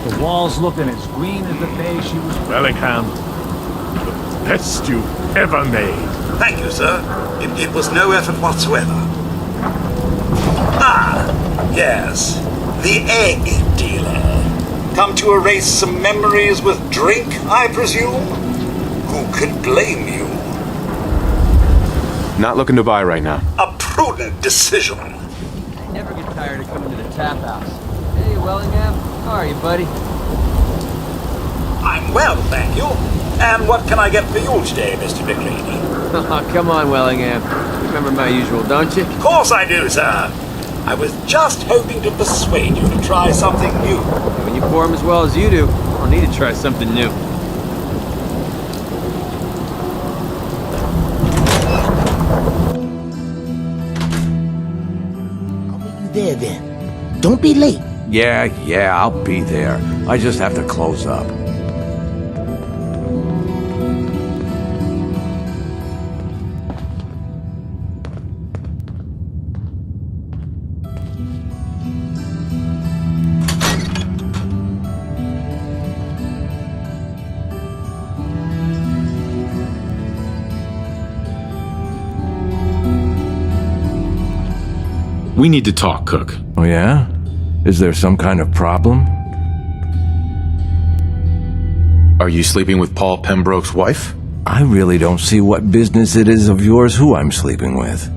The walls looking as green as the day she was... Malcom, the best you've ever made. Thank you, sir. It was no effort whatsoever. Ah, yes. The egg dealer. Come to erase some memories with drink, I presume? Who could blame you? Not looking to buy right now. A prudent decision. I never get tired of coming to the tap house. Hey, Wellingham. How are you, buddy? I'm well, thank you. And what can I get for you today, Mr. McLean? Oh, come on, Wellingham. You remember my usual, don't you? Of course I do, sir. I was just hoping to persuade you to try something new. When you pour them as well as you do, I'll need to try something new. I'll meet you there then. Don't be late. Yeah, I'll be there. I just have to close up. We need to talk, Cook. Oh yeah? Is there some kind of problem? Are you sleeping with Paul Pembroke's wife? I really don't see what business it is of yours who I'm sleeping with.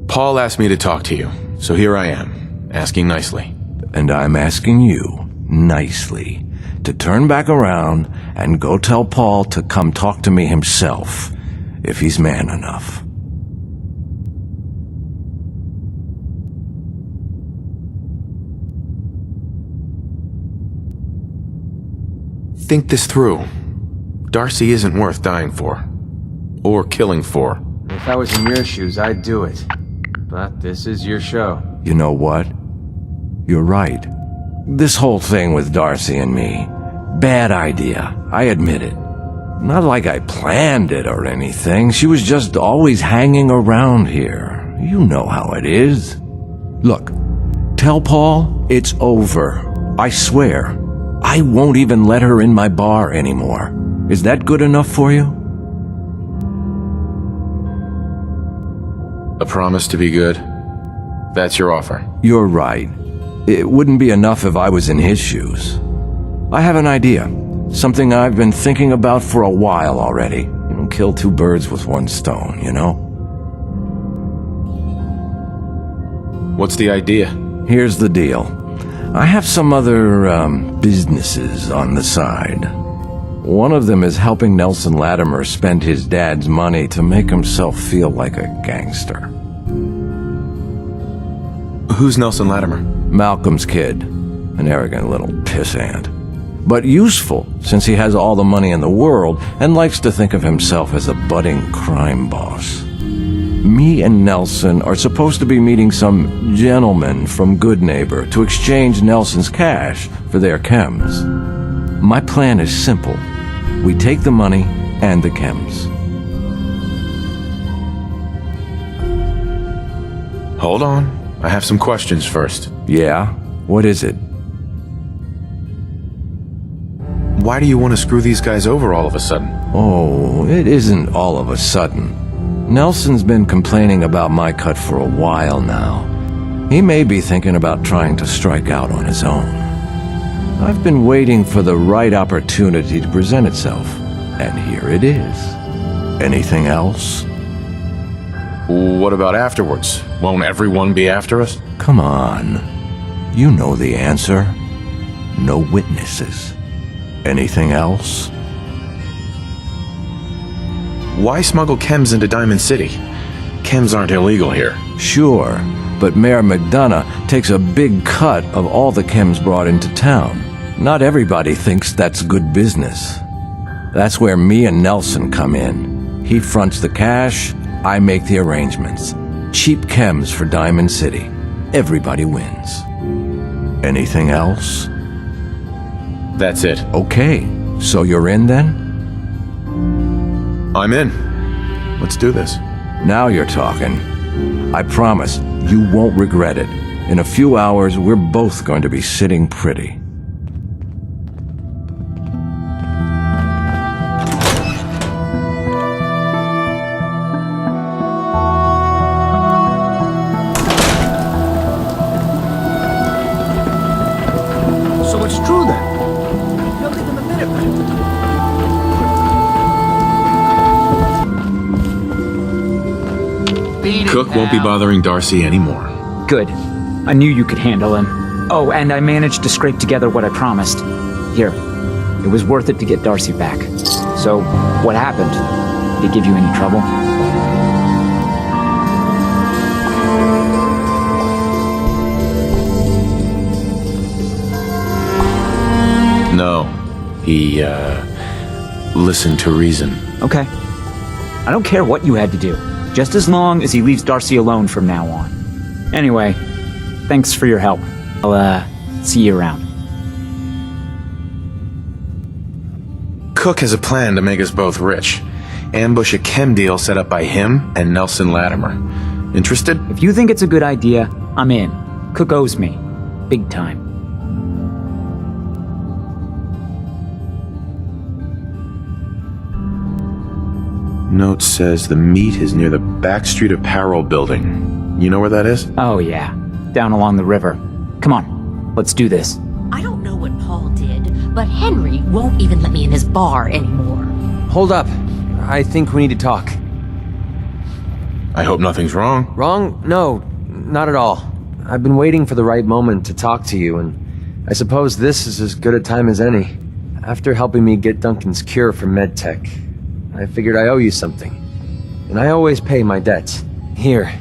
Paul asked me to talk to you, so here I am, asking nicely. And I'm asking you, nicely, to turn back around and go tell Paul to come talk to me himself, if he's man enough. Think this through. Darcy isn't worth dying for. Or killing for. If I was in your shoes, I'd do it. But this is your show. You know what? You're right. This whole thing with Darcy and me, bad idea. I admit it. Not like I planned it or anything. She was just always hanging around here. You know how it is. Look, tell Paul it's over. I swear. I won't even let her in my bar anymore. Is that good enough for you? A promise to be good? That's your offer. You're right. It wouldn't be enough if I was in his shoes. I have an idea. Something I've been thinking about for a while already. Kill two birds with one stone, you know? What's the idea? Here's the deal. I have some other, businesses on the side. One of them is helping Nelson Latimer spend his dad's money to make himself feel like a gangster. Who's Nelson Latimer? Malcolm's kid. An arrogant little pissant. But useful, since he has all the money in the world and likes to think of himself as a budding crime boss. Me and Nelson are supposed to be meeting some gentleman from Good Neighbor to exchange Nelson's cash for their chems. My plan is simple. We take the money and the chems. Hold on. I have some questions first. Yeah? What is it? Why do you want to screw these guys over all of a sudden? Oh, it isn't all of a sudden. Nelson's been complaining about my cut for a while now. He may be thinking about trying to strike out on his own. I've been waiting for the right opportunity to present itself, and here it is. Anything else? What about afterwards? Won't everyone be after us? Come on. You know the answer. No witnesses. Anything else? Why smuggle chems into Diamond City? Chems aren't illegal here. Sure, but Mayor McDonough takes a big cut of all the chems brought into town. Not everybody thinks that's good business. That's where me and Nelson come in. He fronts the cash, I make the arrangements. Cheap chems for Diamond City. Everybody wins. Anything else? That's it. Okay, so you're in then? I'm in. Let's do this. Now you're talking. I promise, you won't regret it. In a few hours, we're both going to be sitting pretty. So it's true then. Building in the Minutemen. Cook won't be bothering Darcy anymore. Good. I knew you could handle him. Oh, and I managed to scrape together what I promised. Here. It was worth it to get Darcy back. So, what happened? Did it give you any trouble? No. He, listened to reason. Okay. I don't care what you had to do. Just as long as he leaves Darcy alone from now on. Anyway, thanks for your help. I'll, see you around. Cook has a plan to make us both rich. Ambush a chem deal set up by him and Nelson Latimer. Interested? If you think it's a good idea, I'm in. Cook owes me. Big time. Note says the meet is near the Backstreet Apparel building. You know where that is? Oh yeah, down along the river. Come on, let's do this. I don't know what Paul did, but Henry won't even let me in his bar anymore. Hold up. I think we need to talk. I hope nothing's wrong. Wrong? No, not at all. I've been waiting for the right moment to talk to you, and I suppose this is as good a time as any. After helping me get Duncan's cure for MedTech, I figured I owe you something. And I always pay my debts. Here.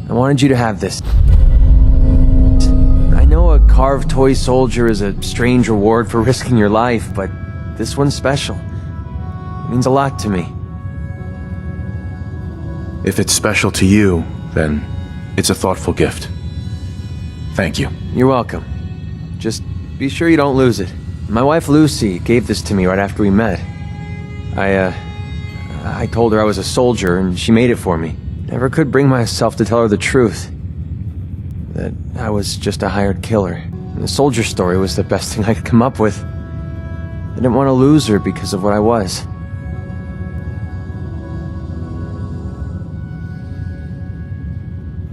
I wanted you to have this. I know a carved toy soldier is a strange reward for risking your life, but this one's special. It means a lot to me. If it's special to you, then it's a thoughtful gift. Thank you. You're welcome. Just be sure you don't lose it. My wife Lucy gave this to me right after we met. I told her I was a soldier, and she made it for me. Never could bring myself to tell her the truth. That I was just a hired killer. And the soldier story was the best thing I could come up with. I didn't want to lose her because of what I was.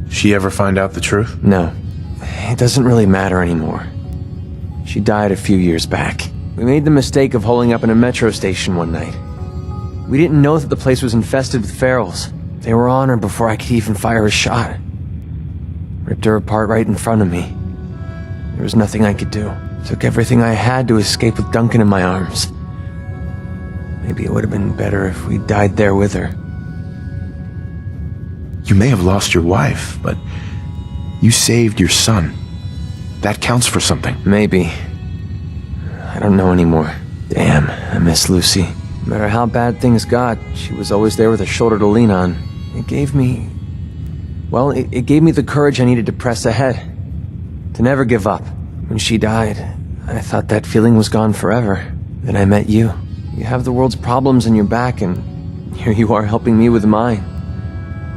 She ever find out the truth? No. It doesn't really matter anymore. She died a few years back. We made the mistake of holing up in a metro station one night. We didn't know that the place was infested with ferals. They were on her before I could even fire a shot. Ripped her apart right in front of me. There was nothing I could do. Took everything I had to escape with Duncan in my arms. Maybe it would have been better if we died there with her. You may have lost your wife, but you saved your son. That counts for something. Maybe. I don't know anymore. Damn, I miss Lucy. No matter how bad things got, she was always there with a shoulder to lean on. It gave me... Well, it gave me the courage I needed to press ahead. To never give up. When she died, I thought that feeling was gone forever. Then I met you. You have the world's problems in your back, and here you are helping me with mine.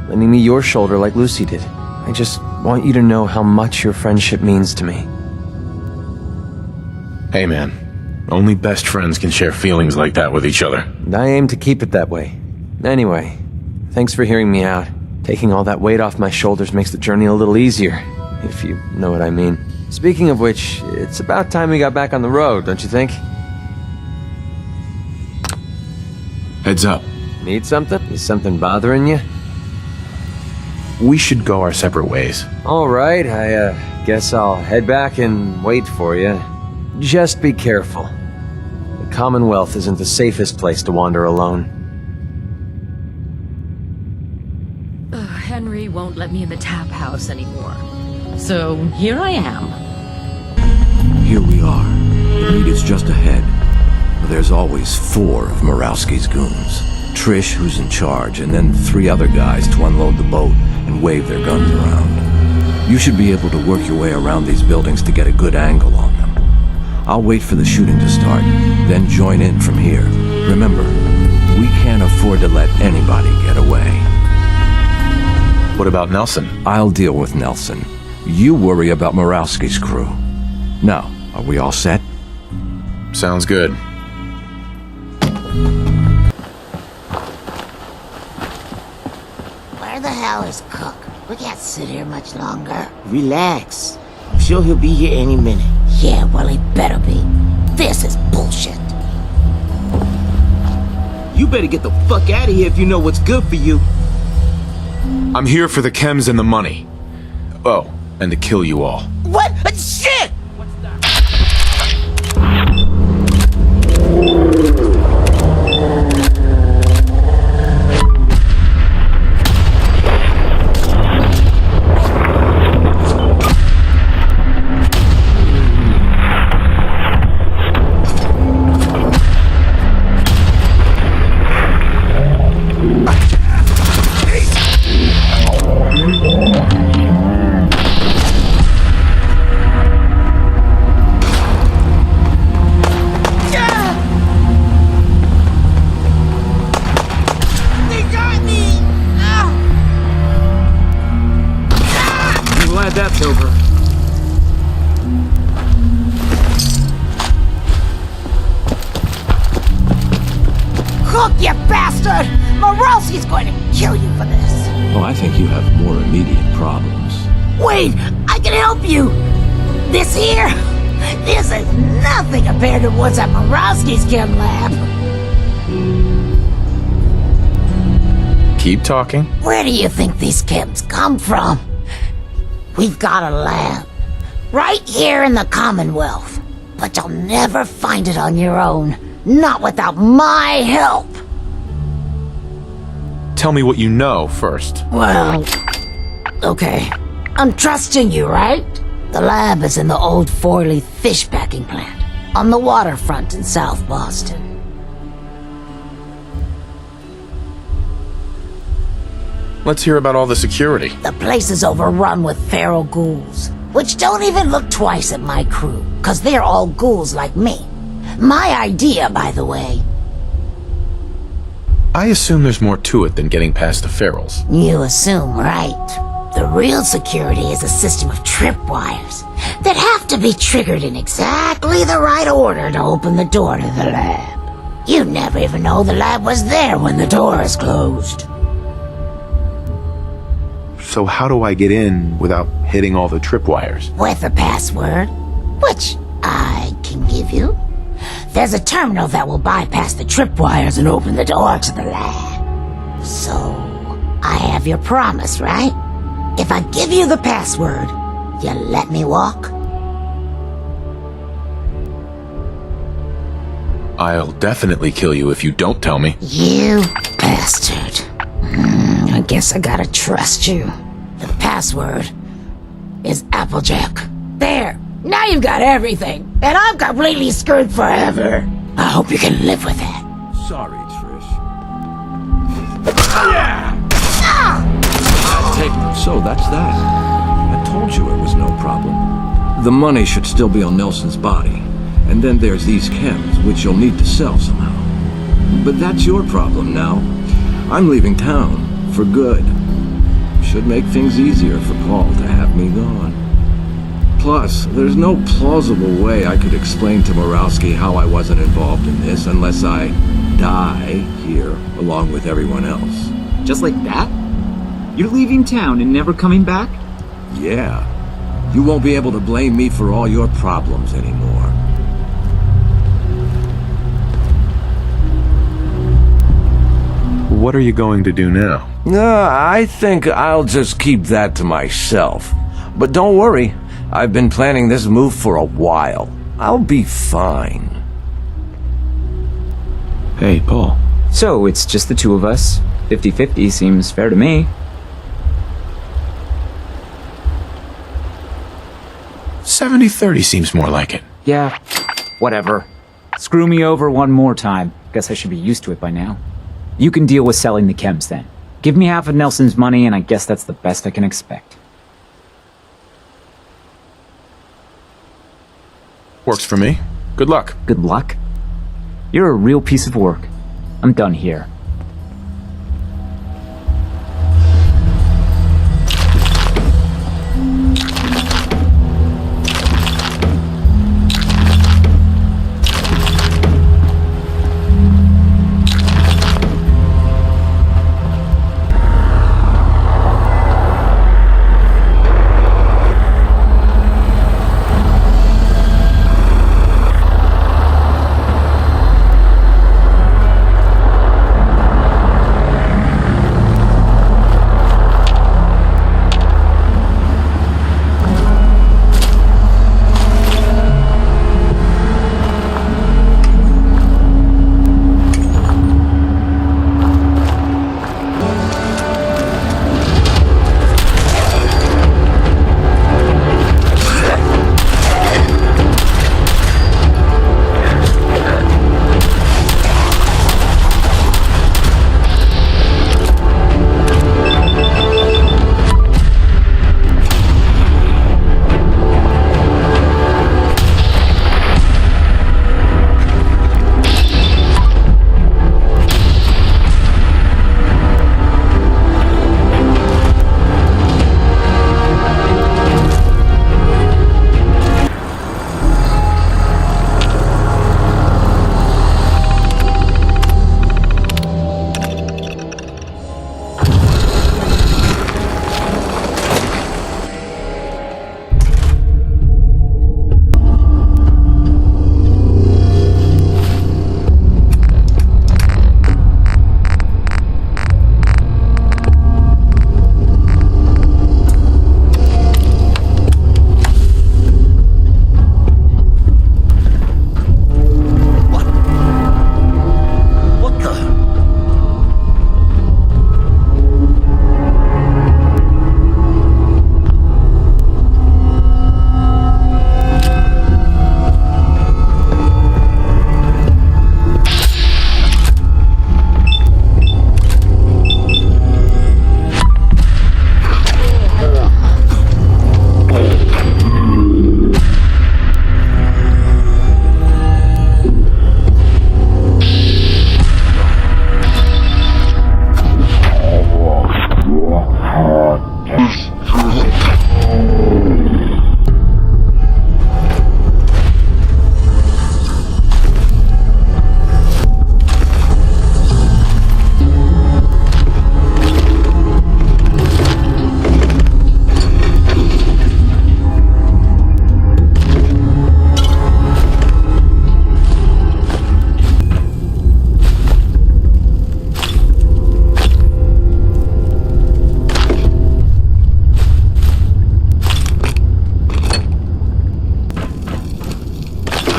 Lending me your shoulder like Lucy did. I just want you to know how much your friendship means to me. Hey man, only best friends can share feelings like that with each other. And I aim to keep it that way. Anyway, thanks for hearing me out. Taking all that weight off my shoulders makes the journey a little easier, if you know what I mean. Speaking of which, it's about time we got back on the road, don't you think? Heads up. Need something? Is something bothering you? We should go our separate ways. All right, I guess I'll head back and wait for you. Just be careful. The Commonwealth isn't the safest place to wander alone. Henry won't let me in the tap house anymore. So here I am. Here we are. The meet is just ahead. There's always 4 of Murawski's goons. Trish, who's in charge, and then 3 other guys to unload the boat and wave their guns around. You should be able to work your way around these buildings to get a good angle on them. I'll wait for the shooting to start, then join in from here. Remember, we can't afford to let anybody get away. What about Nelson? I'll deal with Nelson. You worry about Morowski's crew. Now, are we all set? Sounds good. Where the hell is Cook? We can't sit here much longer. Relax. I'm sure he'll be here any minute. Yeah, well, he better be. This is bullshit. You better get the fuck out of here if you know what's good for you. I'm here for the chems and the money. Oh, and to kill you all. What? Shit! That's over. Cook, you bastard! Morowski's going to kill you for this. Oh, I think you have more immediate problems. Wait, I can help you. This is nothing compared to what's at Morowski's chem lab. Keep talking. Where do you think these chems come from? We've got a lab right here in the Commonwealth, but you'll never find it on your own, not without my help. Tell me what you know first. Well, okay. I'm trusting you, right? The lab is in the old Forley fish packing plant on the waterfront in South Boston. Let's hear about all the security. The place is overrun with feral ghouls, which don't even look twice at my crew, because they're all ghouls like me. My idea, by the way. I assume there's more to it than getting past the ferals. You assume right. The real security is a system of tripwires that have to be triggered in exactly the right order to open the door to the lab. You never even know the lab was there when the door is closed. So how do I get in without hitting all the tripwires? With a password, which I can give you. There's a terminal that will bypass the tripwires and open the door to the lab. So, I have your promise, right? If I give you the password, you let me walk? I'll definitely kill you if you don't tell me. You bastard. I guess I gotta trust you. The password is Applejack. There! Now you've got everything, and I'm completely screwed forever. I hope you can live with that. Sorry, Trish. So that's that. I told you it was no problem. The money should still be on Nelson's body. And then there's these chems, which you'll need to sell somehow. But that's your problem now. I'm leaving town, for good. Should make things easier for Paul to have me gone. Plus, there's no plausible way I could explain to Morowski how I wasn't involved in this unless I die here along with everyone else. Just like that? You're leaving town and never coming back? Yeah. You won't be able to blame me for all your problems anymore. What are you going to do now? I think I'll just keep that to myself. But don't worry, I've been planning this move for a while. I'll be fine. Hey, Paul. So, it's just the two of us. 50-50 seems fair to me. 70-30 seems more like it. Yeah, whatever. Screw me over one more time. Guess I should be used to it by now. You can deal with selling the chems then. Give me half of Nelson's money and I guess that's the best I can expect. Works for me. Good luck. Good luck? You're a real piece of work. I'm done here.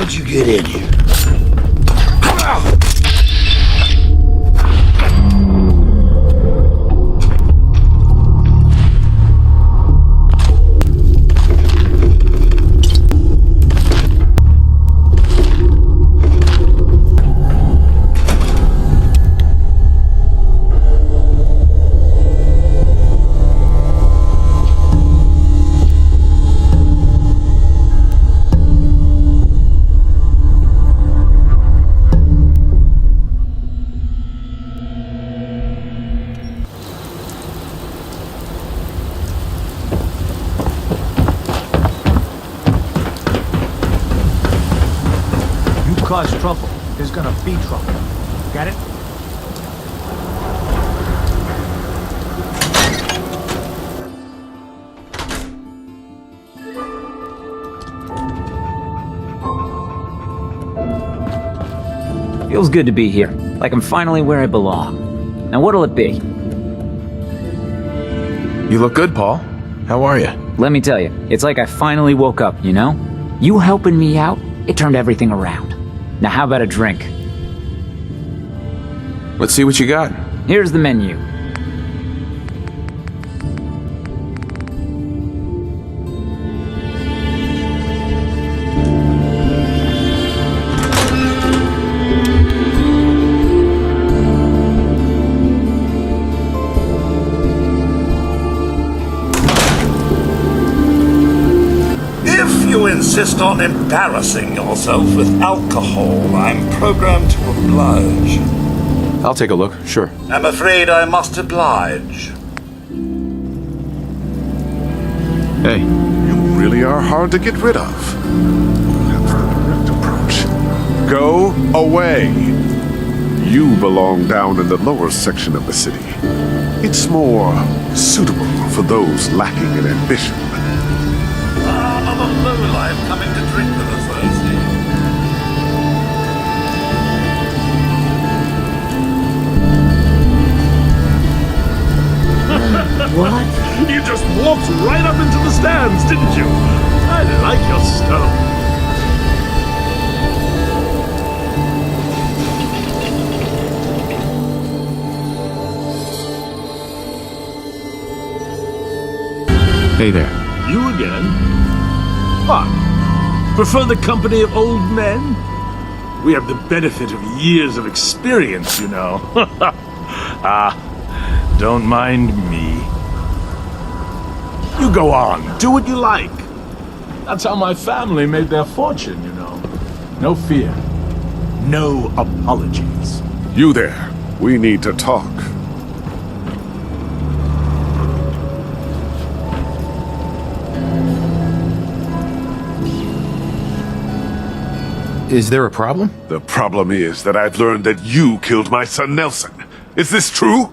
How'd you get in here? Cause trouble, there's gonna be trouble. Got it? Feels good to be here. Like I'm finally where I belong. Now what'll it be? You look good, Paul. How are you? Let me tell you, it's like I finally woke up, you know? You helping me out, it turned everything around. Now how about a drink? Let's see what you got. Here's the menu. If you insist on embarrassing yourself with alcohol, I'm programmed to oblige. I'll take a look, sure. I'm afraid I must oblige. Hey, You really are hard to get rid of. That's the correct approach. Go away. You belong down in the lower section of the city. It's more suitable for those lacking in ambition. I'm a lowlife coming to drink with us, I see. What? You just walked right up into the stands, didn't you? I like your stuff. hey there. You again? What? Prefer the company of old men? We have the benefit of years of experience, you know. Don't mind me. You go on, do what you like. That's how my family made their fortune, you know. No fear. No apologies. You there. We need to talk. Is there a problem? The problem is that I've learned that you killed my son Nelson. Is this true?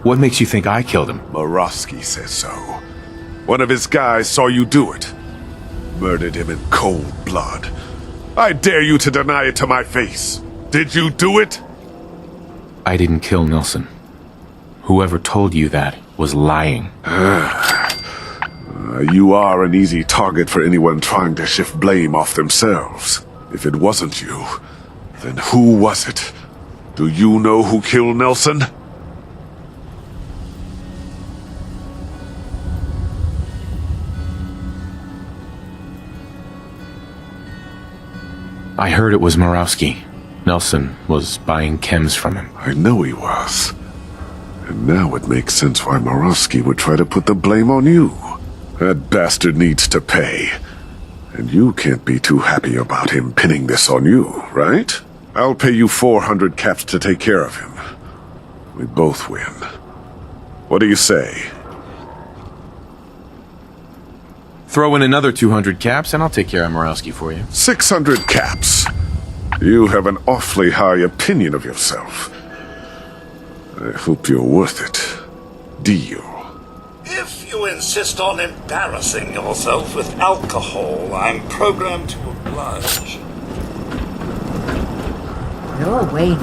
What makes you think I killed him? Morosky says so. One of his guys saw you do it. Murdered him in cold blood. I dare you to deny it to my face. Did you do it? I didn't kill Nelson. Whoever told you that was lying. You are an easy target for anyone trying to shift blame off themselves. If it wasn't you, then who was it? Do you know who killed Nelson? I heard it was Morosky. Nelson was buying chems from him. I know he was. And now it makes sense why Morosky would try to put the blame on you. That bastard needs to pay. And you can't be too happy about him pinning this on you, right? I'll pay you 400 caps to take care of him. We both win. What do you say? Throw in another 200 caps and I'll take care of Morosky for you. 600 caps. You have an awfully high opinion of yourself. I hope you're worth it. Deal. If you insist on embarrassing yourself with alcohol, I'm programmed to oblige. You're waiting.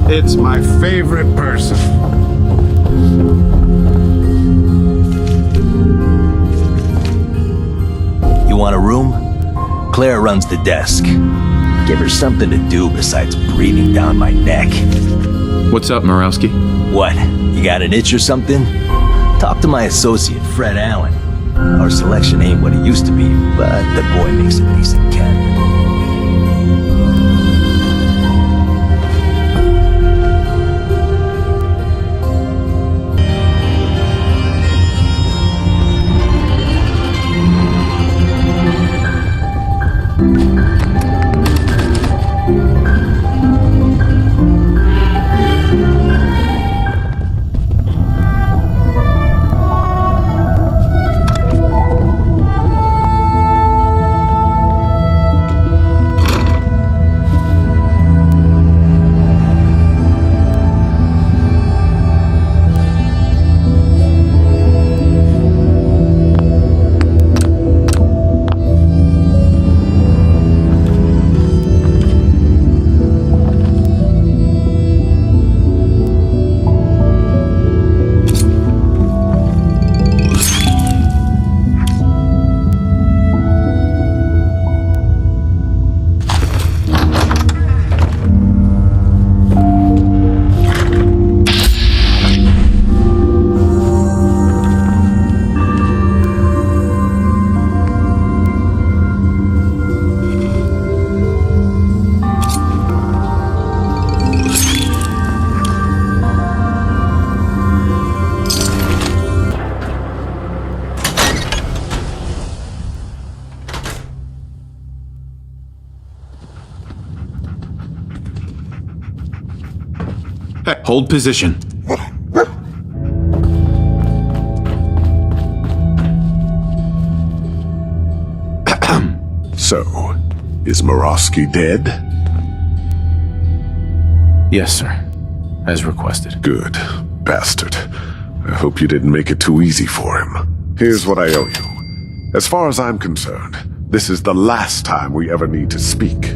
It's my favorite person. want a room? Claire runs the desk. Give her something to do besides breathing down my neck. What's up, Morowski? What? You got an itch or something? Talk to my associate, Fred Allen. Our selection ain't what it used to be, but the boy makes a decent chem. Hold position. So, is Morowski dead? Yes, sir. As requested. Good. Bastard. I hope you didn't make it too easy for him. Here's what I owe you. As far as I'm concerned, this is the last time we ever need to speak.